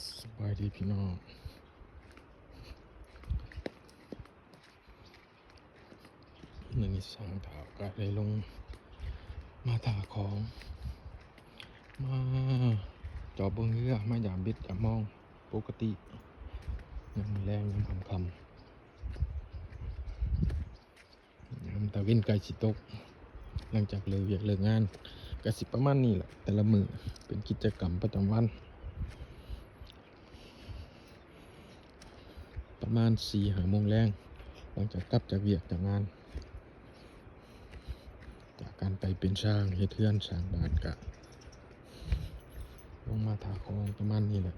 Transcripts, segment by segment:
สบายดีพี่น้องหนึ่งสางถาวก็เลยลงมาถาของมาจอบเบิ้งเรือมายามบิดยามมองปกติยังแรงยังคำยามตะวินไกลสิตกหลังจากเลิกเวียกเลิกงานก็สิประมาณนี้แหละแต่ละมือเป็นกิจกรรมประจำวันประมาณ4-5 โมงแรงหลังจากกลับจากเวียกจากงานจากการไปเป็นช่างเฮ็ดเทือนสร้างบ้านกะลงมาถาของประมาณนี้แหละ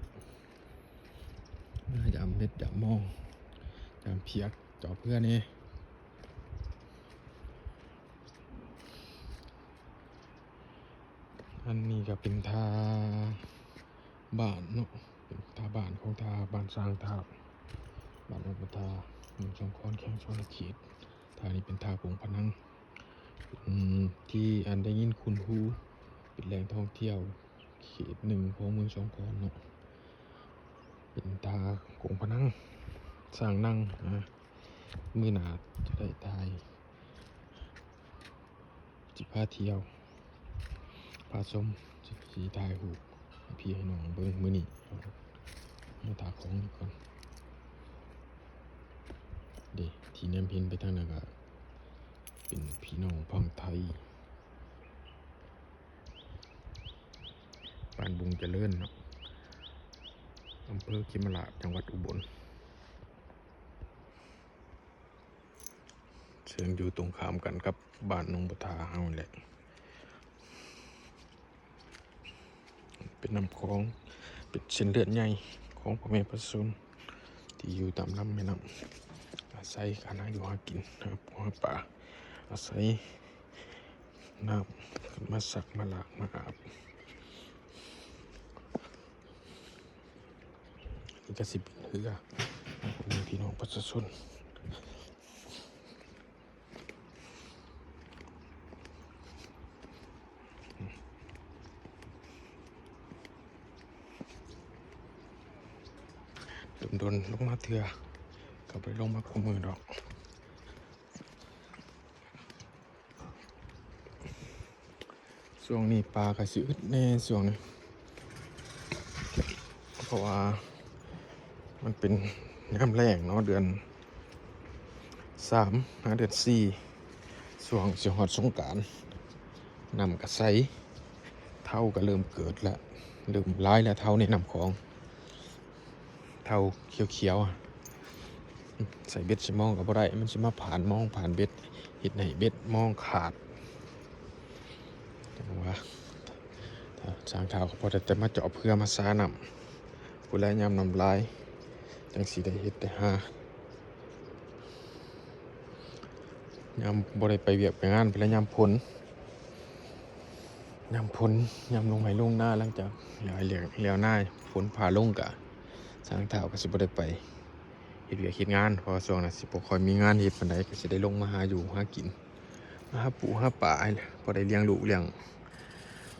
ยามเม็ดยามมองยามเพียกจอเพื่อนนี่อันนี้ก็เป็นทาบ้านเนาะเป็นทาบ้านของทาบ้านสร้างทาบ้านอุปทา1-2 คอนแข้งชนขีดทานี้เป็นทาผงพนังที่อันได้ยินคุณฮูเป็นแหล่งท่องเที่ยวเขต1ของเมือง2 คอนเนาะเป็นทาผงพนังสร้างนั่งมือหนาจะได้ตายจิพาเที่ยวพาชมสีถ่ายหูพี่ให้น้องเบิ้งมือนี่มาถาของนี่ก่อนเด็ที่แนมเห็นไปทางนั้นก็เป็นพี่น้องพังไทยบ้านบุงเจริญเนาะอำเภอขิมราชจังหวัดอุบลเชิงอยู่ตรงข้ามกันกับบ้านนงบทาเฮาแหละเป็นน้ำคลองเป็นเส้นเลือดใหญ่ของพ่อแม่ประชาชนที่อยู่ตามลำแม่น้ำอาศัยการหาอยู่หากินนะครับหาป่าอาศัยน้ำขึ้นมาสักมาหลากมาอาบนี่ก็สิเป็นเรือของพี่น้องประชาชนโดนลงมาเถื่อก็ไปลงมาขมือดอกช่วงนี้ปลากระสิอึดแน่ช่วงนี้เพราะว่ามันเป็นน้ำแรงเนาะเดือน3 เดือน4ช่วงสิฮอดสงกรานต์น้ำกระใสเท่าก็เริ่มเกิดแล้วเริ่มร้ายแล้วเท่าในน้ำของเท่าเขียวๆใส่เบ็ดสิมองกับบ่ได้มันสิมาผ่านมองผ่านเบ็ดเฮ็ดให้เบ็ดมองขาดจังว่าสร้างเท้าก็พอแต่มาเจาะเพื่อมาซาน้ำผู้แลยามน้ำลายจังสิได้เฮ็ดได้หายามบ่ได้ไปเวียกไปงานไปแล้วยามพ้นยามลงไห้ลงหน้าหลังจากเหลียวหน้าฝนผ่าลงกะสร้างเท้าก็สิบ่ได้ไปเฮ็ดเวียกเฮ็ดงานเพราะช่วงนั้นสิบ่ค่อยมีงานเฮ็ดปานใดก็สิได้ลงมาหาอยู่หากินมาหาปูหาปลาพอได้เลี้ยงลูกเลี้ยง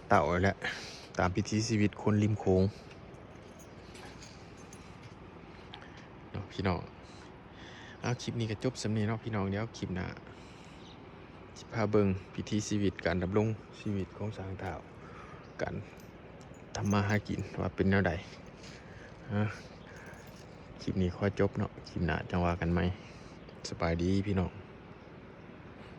เต่าแล้วตามพิถีชีวิตคนริมโขงเนาะพี่น้องคลิปนี้ก็จบสำเนียงเนาะพี่น้องเดี๋ยวคลิปหน้าสิพาเบิ่งพิถีชีวิตการดำรงชีวิตของสร้างเท้าการทำมาหากินว่าเป็นแนวใดคลิปนี้ขอจบเนาะคลิปหน้าจังว่ากันไหมสบายดีพี่น้อง